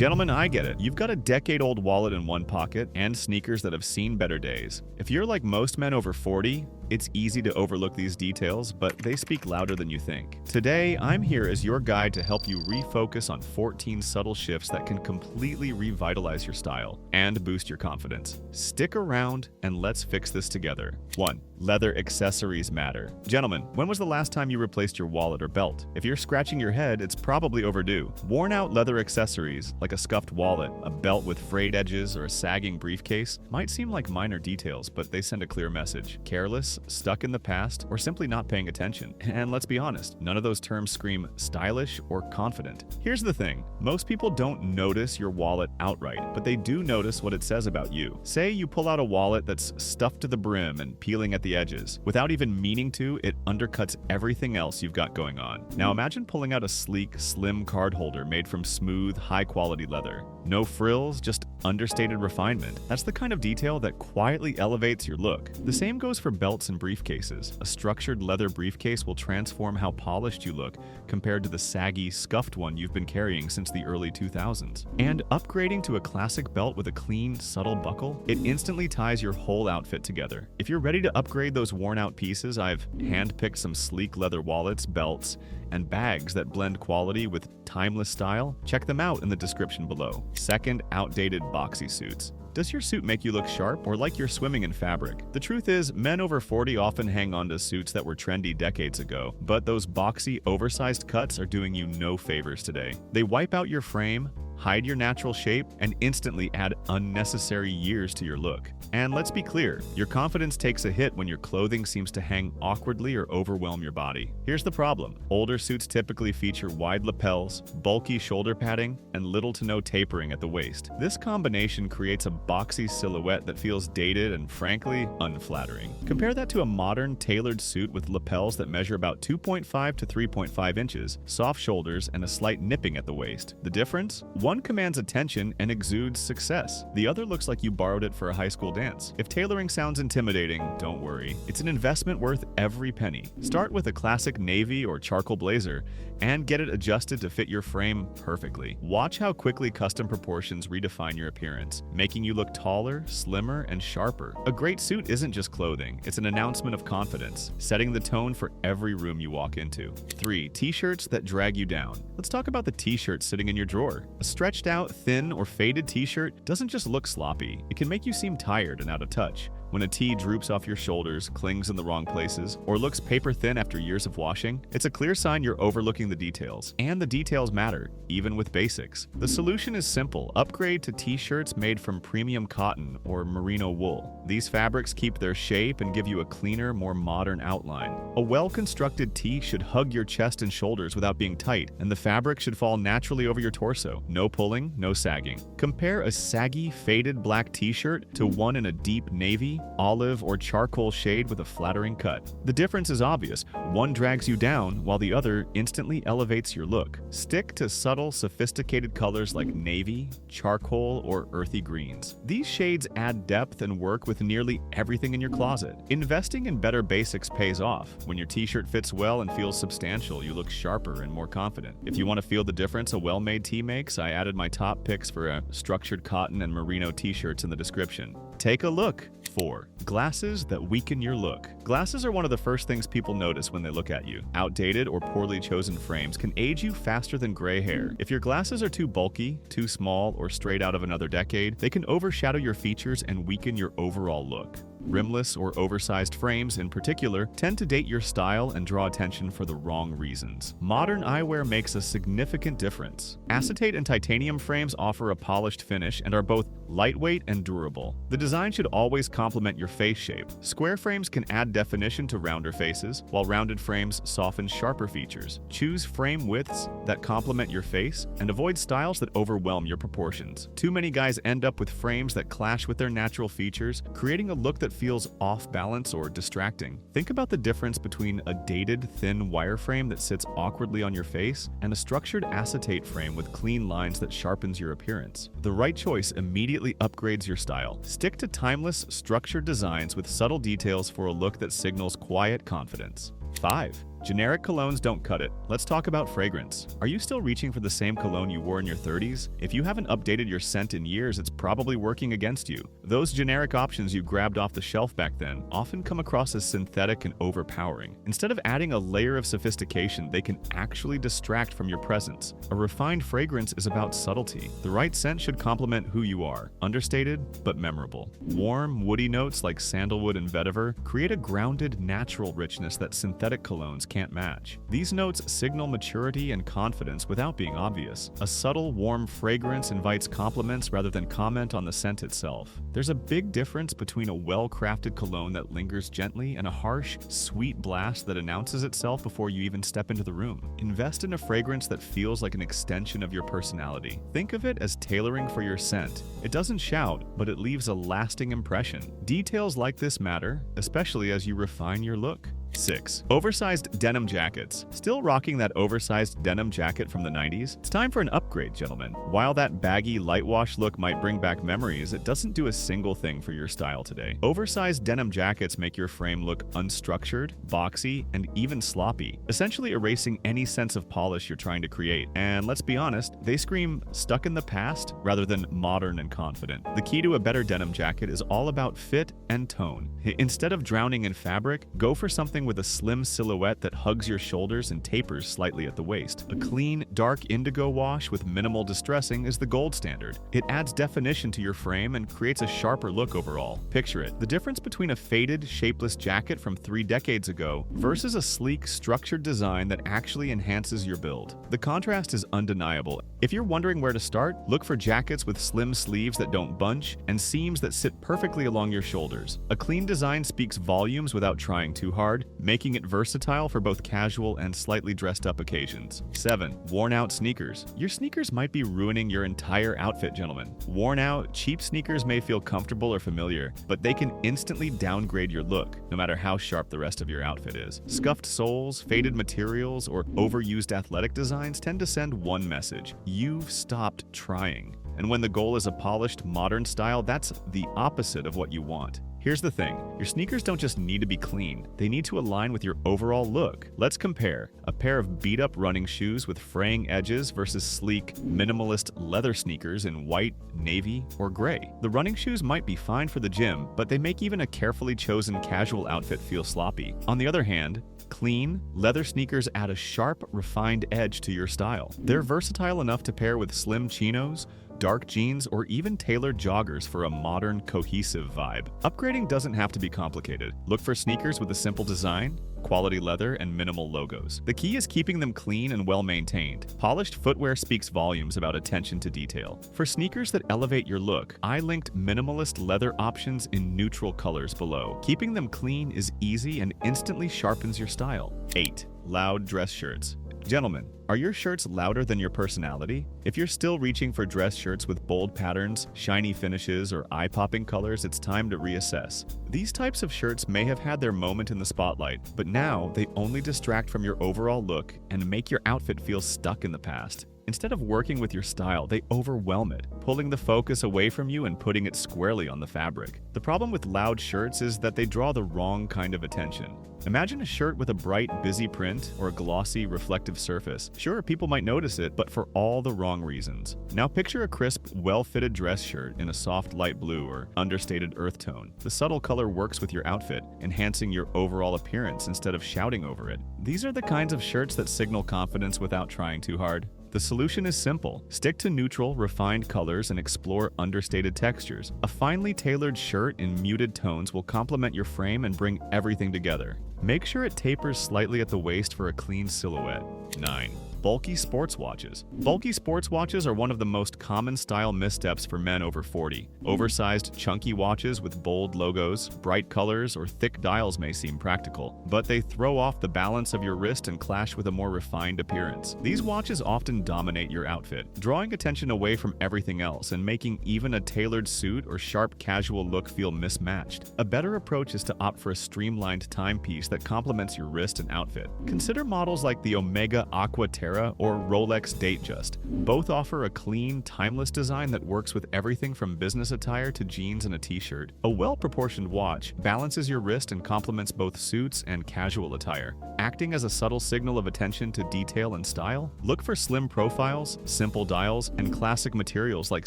Gentlemen, I get it. You've got a decade-old wallet in one pocket and sneakers that have seen better days. If you're like most men over 40, it's easy to overlook these details, but they speak louder than you think. Today, I'm here as your guide to help you refocus on 14 subtle shifts that can completely revitalize your style and boost your confidence. Stick around and let's fix this together. 1. Leather accessories matter. Gentlemen, when was the last time you replaced your wallet or belt? If you're scratching your head, it's probably overdue. Worn-out leather accessories, like a scuffed wallet, a belt with frayed edges, or a sagging briefcase, might seem like minor details, but they send a clear message. Careless, stuck in the past, or simply not paying attention. And let's be honest, none of those terms scream stylish or confident. Here's the thing, most people don't notice your wallet outright, but they do notice what it says about you. Say you pull out a wallet that's stuffed to the brim and peeling at the edges. Without even meaning to, it undercuts everything else you've got going on. Now imagine pulling out a sleek, slim card holder made from smooth, high-quality leather. No frills, just understated refinement. That's the kind of detail that quietly elevates your look. The same goes for belts and briefcases. A structured leather briefcase will transform how polished you look compared to the saggy, scuffed one you've been carrying since the early 2000s. And upgrading to a classic belt with a clean, subtle buckle, it instantly ties your whole outfit together. If you're ready to upgrade those worn-out pieces, I've handpicked some sleek leather wallets, belts, and bags that blend quality with timeless style. Check them out in the description below. Second, outdated boxy suits. Does your suit make you look sharp or like you're swimming in fabric? The truth is, men over 40 often hang on to suits that were trendy decades ago, but those boxy, oversized cuts are doing you no favors today. They wipe out your frame, hide your natural shape, and instantly add unnecessary years to your look. And let's be clear, your confidence takes a hit when your clothing seems to hang awkwardly or overwhelm your body. Here's the problem. Older suits typically feature wide lapels, bulky shoulder padding, and little to no tapering at the waist. This combination creates a boxy silhouette that feels dated and, frankly, unflattering. Compare that to a modern, tailored suit with lapels that measure about 2.5 to 3.5 inches, soft shoulders, and a slight nipping at the waist. The difference? One commands attention and exudes success. The other looks like you borrowed it for a high school dance. If tailoring sounds intimidating, don't worry. It's an investment worth every penny. Start with a classic navy or charcoal blazer and get it adjusted to fit your frame perfectly. Watch how quickly custom proportions redefine your appearance, making you look taller, slimmer, and sharper. A great suit isn't just clothing, it's an announcement of confidence, setting the tone for every room you walk into. 3. T-shirts that drag you down. Let's talk about the t-shirt sitting in your drawer. A stretched out, thin, or faded t-shirt doesn't just look sloppy, it can make you seem tired and out of touch. When a tee droops off your shoulders, clings in the wrong places, or looks paper thin after years of washing, it's a clear sign you're overlooking the details. And the details matter, even with basics. The solution is simple. Upgrade to t-shirts made from premium cotton or merino wool. These fabrics keep their shape and give you a cleaner, more modern outline. A well-constructed tee should hug your chest and shoulders without being tight, and the fabric should fall naturally over your torso. No pulling, no sagging. Compare a saggy, faded black t-shirt to one in a deep navy, olive, or charcoal shade with a flattering cut. The difference is obvious. One drags you down, while the other instantly elevates your look. Stick to subtle, sophisticated colors like navy, charcoal, or earthy greens. These shades add depth and work with nearly everything in your closet. Investing in better basics pays off. When your t-shirt fits well and feels substantial, you look sharper and more confident. If you want to feel the difference a well-made tee makes, I added my top picks for structured cotton and merino t-shirts in the description. Take a look. 4. Glasses that weaken your look. Glasses are one of the first things people notice when they look at you. Outdated or poorly chosen frames can age you faster than gray hair. If your glasses are too bulky, too small, or straight out of another decade, they can overshadow your features and weaken your overall look. Rimless or oversized frames, in particular, tend to date your style and draw attention for the wrong reasons. Modern eyewear makes a significant difference. Acetate and titanium frames offer a polished finish and are both lightweight and durable. The design should always complement your face shape. Square frames can add definition to rounder faces, while rounded frames soften sharper features. Choose frame widths that complement your face and avoid styles that overwhelm your proportions. Too many guys end up with frames that clash with their natural features, creating a look that feels off balance or distracting. Think about the difference between a dated, thin wireframe that sits awkwardly on your face and a structured acetate frame with clean lines that sharpens your appearance. The right choice immediately upgrades your style. Stick to timeless, structured designs with subtle details for a look that signals quiet confidence. 5. Generic colognes don't cut it. Let's talk about fragrance. Are you still reaching for the same cologne you wore in your 30s? If you haven't updated your scent in years, it's probably working against you. Those generic options you grabbed off the shelf back then often come across as synthetic and overpowering. Instead of adding a layer of sophistication, they can actually distract from your presence. A refined fragrance is about subtlety. The right scent should complement who you are, understated but memorable. Warm, woody notes like sandalwood and vetiver create a grounded, natural richness that synthetic colognes can't match. These notes signal maturity and confidence without being obvious. A subtle, warm fragrance invites compliments rather than comment on the scent itself. There's a big difference between a well-crafted cologne that lingers gently and a harsh, sweet blast that announces itself before you even step into the room. Invest in a fragrance that feels like an extension of your personality. Think of it as tailoring for your scent. It doesn't shout, but it leaves a lasting impression. Details like this matter, especially as you refine your look. 6. Oversized denim jackets. Still rocking that oversized denim jacket from the 90s? It's time for an upgrade, gentlemen. While that baggy light wash look might bring back memories, it doesn't do a single thing for your style today. Oversized denim jackets make your frame look unstructured, boxy, and even sloppy, essentially erasing any sense of polish you're trying to create. And let's be honest, they scream stuck in the past rather than modern and confident. The key to a better denim jacket is all about fit and tone. Instead of drowning in fabric, go for something with a slim silhouette that hugs your shoulders and tapers slightly at the waist. A clean, dark indigo wash with minimal distressing is the gold standard. It adds definition to your frame and creates a sharper look overall. Picture it, the difference between a faded, shapeless jacket from 3 decades ago versus a sleek, structured design that actually enhances your build. The contrast is undeniable. If you're wondering where to start, look for jackets with slim sleeves that don't bunch and seams that sit perfectly along your shoulders. A clean design speaks volumes without trying too hard, making it versatile for both casual and slightly dressed up occasions. 7. Worn out sneakers. Your sneakers might be ruining your entire outfit, gentlemen. Worn out, cheap sneakers may feel comfortable or familiar, but they can instantly downgrade your look, no matter how sharp the rest of your outfit is. Scuffed soles, faded materials, or overused athletic designs tend to send one message: you've stopped trying. And when the goal is a polished, modern style, that's the opposite of what you want. Here's the thing, your sneakers don't just need to be clean, they need to align with your overall look. Let's compare a pair of beat-up running shoes with fraying edges versus sleek, minimalist leather sneakers in white, navy, or gray. The running shoes might be fine for the gym, but they make even a carefully chosen casual outfit feel sloppy. On the other hand, clean, leather sneakers add a sharp, refined edge to your style. They're versatile enough to pair with slim chinos, dark jeans, or even tailored joggers for a modern, cohesive vibe. Upgrading doesn't have to be complicated. Look for sneakers with a simple design, quality leather, and minimal logos. The key is keeping them clean and well-maintained. Polished footwear speaks volumes about attention to detail. For sneakers that elevate your look, I linked minimalist leather options in neutral colors below. Keeping them clean is easy and instantly sharpens your style. 8. Loud dress shirts. Gentlemen, are your shirts louder than your personality? If you're still reaching for dress shirts with bold patterns, shiny finishes, or eye-popping colors, it's time to reassess. These types of shirts may have had their moment in the spotlight, but now they only distract from your overall look and make your outfit feel stuck in the past. Instead of working with your style, they overwhelm it, pulling the focus away from you and putting it squarely on the fabric. The problem with loud shirts is that they draw the wrong kind of attention. Imagine a shirt with a bright, busy print or a glossy, reflective surface. Sure, people might notice it, but for all the wrong reasons. Now picture a crisp, well-fitted dress shirt in a soft light blue or understated earth tone. The subtle color works with your outfit, enhancing your overall appearance instead of shouting over it. These are the kinds of shirts that signal confidence without trying too hard. The solution is simple. Stick to neutral, refined colors and explore understated textures. A finely tailored shirt in muted tones will complement your frame and bring everything together. Make sure it tapers slightly at the waist for a clean silhouette. 9. Bulky sports watches. Bulky sports watches are one of the most common style missteps for men over 40. Oversized, chunky watches with bold logos, bright colors, or thick dials may seem practical, but they throw off the balance of your wrist and clash with a more refined appearance. These watches often dominate your outfit, drawing attention away from everything else and making even a tailored suit or sharp casual look feel mismatched. A better approach is to opt for a streamlined timepiece that complements your wrist and outfit. Consider models like the Omega Aqua Terra Era or Rolex Datejust. Both offer a clean, timeless design that works with everything from business attire to jeans and a t-shirt. A well-proportioned watch balances your wrist and complements both suits and casual attire, acting as a subtle signal of attention to detail and style. Look for slim profiles, simple dials, and classic materials like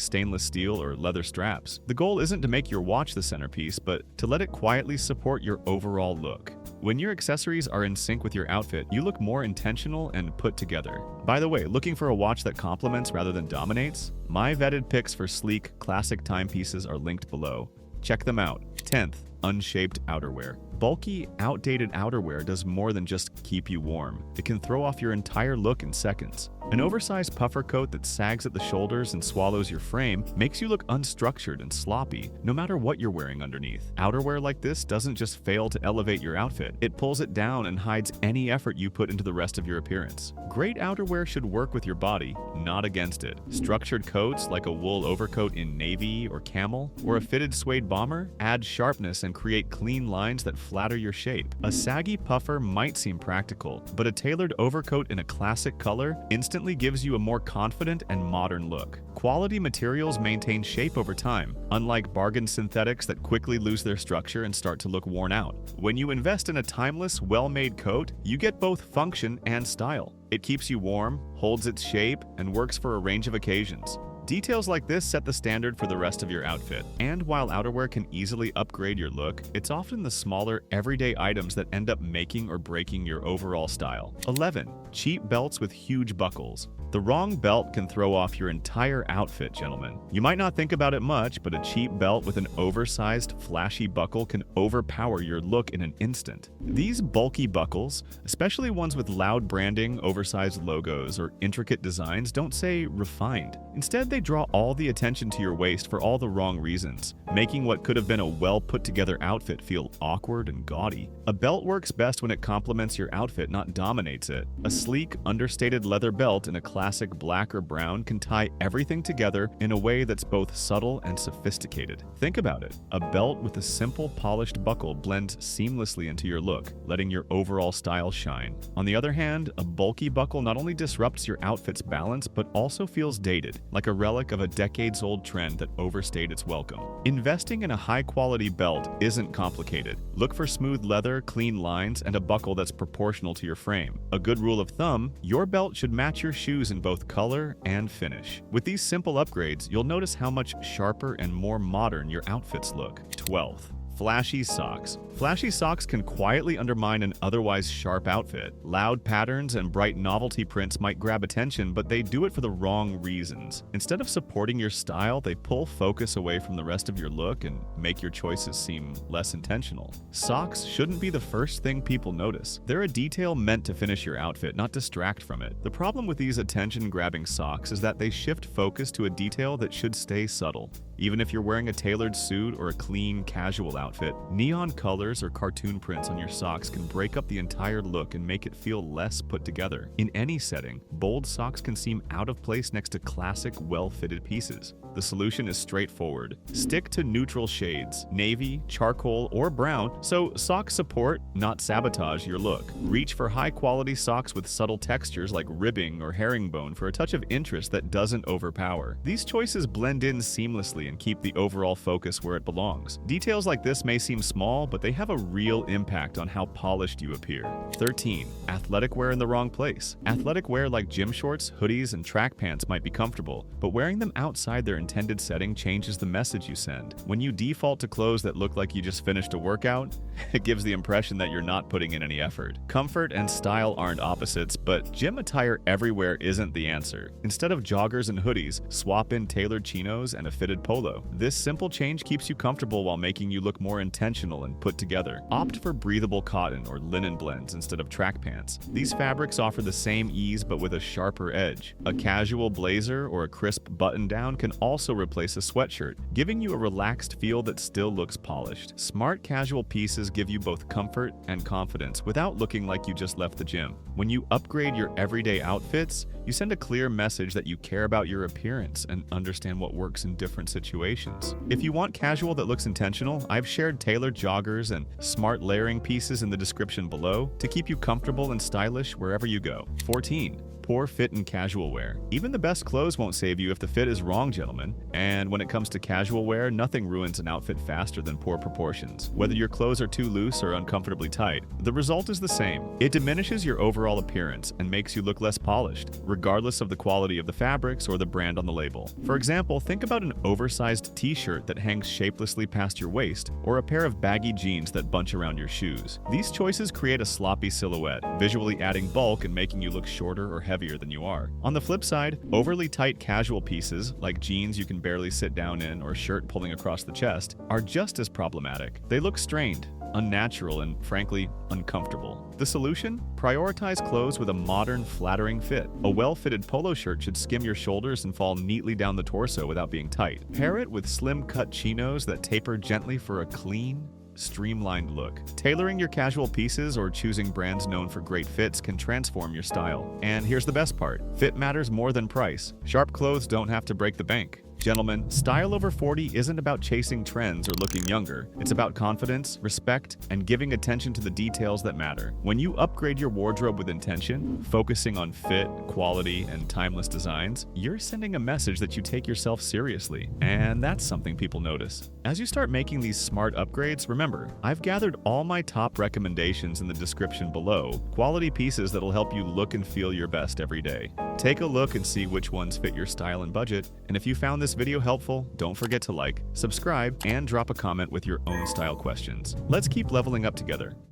stainless steel or leather straps. The goal isn't to make your watch the centerpiece, but to let it quietly support your overall look. When your accessories are in sync with your outfit, you look more intentional and put together. By the way, looking for a watch that complements rather than dominates? My vetted picks for sleek, classic timepieces are linked below. Check them out. 10th, unshaped outerwear. Bulky, outdated outerwear does more than just keep you warm. It can throw off your entire look in seconds. An oversized puffer coat that sags at the shoulders and swallows your frame makes you look unstructured and sloppy, no matter what you're wearing underneath. Outerwear like this doesn't just fail to elevate your outfit, it pulls it down and hides any effort you put into the rest of your appearance. Great outerwear should work with your body, not against it. Structured coats like a wool overcoat in navy or camel, or a fitted suede bomber add sharpness and create clean lines that flatter your shape. A saggy puffer might seem practical, but a tailored overcoat in a classic color instantly gives you a more confident and modern look. Quality materials maintain shape over time, unlike bargain synthetics that quickly lose their structure and start to look worn out. When you invest in a timeless, well-made coat, you get both function and style. It keeps you warm, holds its shape, and works for a range of occasions. Details like this set the standard for the rest of your outfit. And while outerwear can easily upgrade your look, it's often the smaller, everyday items that end up making or breaking your overall style. 11. Cheap belts with huge buckles. The wrong belt can throw off your entire outfit, gentlemen. You might not think about it much, but a cheap belt with an oversized, flashy buckle can overpower your look in an instant. These bulky buckles, especially ones with loud branding, oversized logos, or intricate designs, don't say refined. Instead, they draw all the attention to your waist for all the wrong reasons, making what could have been a well-put-together outfit feel awkward and gaudy. A belt works best when it complements your outfit, not dominates it. A sleek, understated leather belt in a classic black or brown can tie everything together in a way that's both subtle and sophisticated. Think about it. A belt with a simple, polished buckle blends seamlessly into your look, letting your overall style shine. On the other hand, a bulky buckle not only disrupts your outfit's balance, but also feels dated, like a relic of a decades-old trend that overstayed its welcome. Investing in a high-quality belt isn't complicated. Look for smooth leather, clean lines, and a buckle that's proportional to your frame. A good rule of thumb, your belt should match your shoes in both color and finish. With these simple upgrades, you'll notice how much sharper and more modern your outfits look. 12th. Flashy socks. Flashy socks can quietly undermine an otherwise sharp outfit. Loud patterns and bright novelty prints might grab attention, but they do it for the wrong reasons. Instead of supporting your style, they pull focus away from the rest of your look and make your choices seem less intentional. Socks shouldn't be the first thing people notice. They're a detail meant to finish your outfit, not distract from it. The problem with these attention-grabbing socks is that they shift focus to a detail that should stay subtle. Even if you're wearing a tailored suit or a clean, casual outfit, neon colors or cartoon prints on your socks can break up the entire look and make it feel less put together. In any setting, bold socks can seem out of place next to classic, well-fitted pieces. The solution is straightforward. Stick to neutral shades, navy, charcoal, or brown, so socks support, not sabotage your look. Reach for high-quality socks with subtle textures like ribbing or herringbone for a touch of interest that doesn't overpower. These choices blend in seamlessly and keep the overall focus where it belongs. Details like this may seem small, but they have a real impact on how polished you appear. 13. Athletic wear in the wrong place. Athletic wear like gym shorts, hoodies, and track pants might be comfortable, but wearing them outside their intended setting changes the message you send. When you default to clothes that look like you just finished a workout, it gives the impression that you're not putting in any effort. Comfort and style aren't opposites, but gym attire everywhere isn't the answer. Instead of joggers and hoodies, swap in tailored chinos and a fitted polo. This simple change keeps you comfortable while making you look more intentional and put together. Opt for breathable cotton or linen blends instead of track pants. These fabrics offer the same ease but with a sharper edge. A casual blazer or a crisp button-down can also replace a sweatshirt, giving you a relaxed feel that still looks polished. Smart casual pieces give you both comfort and confidence without looking like you just left the gym. When you upgrade your everyday outfits, you send a clear message that you care about your appearance and understand what works in different situations. If you want casual that looks intentional, I've shared tailored joggers and smart layering pieces in the description below to keep you comfortable and stylish wherever you go. 14. Poor fit in casual wear. Even the best clothes won't save you if the fit is wrong, gentlemen. And when it comes to casual wear, nothing ruins an outfit faster than poor proportions. Whether your clothes are too loose or uncomfortably tight, the result is the same. It diminishes your overall appearance and makes you look less polished, regardless of the quality of the fabrics or the brand on the label. For example, think about an oversized t-shirt that hangs shapelessly past your waist, or a pair of baggy jeans that bunch around your shoes. These choices create a sloppy silhouette, visually adding bulk and making you look shorter or heavier than you are. On the flip side, overly tight casual pieces, like jeans you can barely sit down in or shirt pulling across the chest, are just as problematic. They look strained, unnatural, and frankly, uncomfortable. The solution? Prioritize clothes with a modern, flattering fit. A well-fitted polo shirt should skim your shoulders and fall neatly down the torso without being tight. Pair it with slim-cut chinos that taper gently for a clean, streamlined look. Tailoring your casual pieces or choosing brands known for great fits can transform your style. And here's the best part: fit matters more than price. Sharp clothes don't have to break the bank. Gentlemen, style over 40 isn't about chasing trends or looking younger. It's about confidence, respect, and giving attention to the details that matter. When you upgrade your wardrobe with intention, focusing on fit, quality, and timeless designs, you're sending a message that you take yourself seriously. And that's something people notice. As you start making these smart upgrades, remember, I've gathered all my top recommendations in the description below, quality pieces that'll help you look and feel your best every day. Take a look and see which ones fit your style and budget. And if you found this video helpful, don't forget to like, subscribe, and drop a comment with your own style questions. Let's keep leveling up together.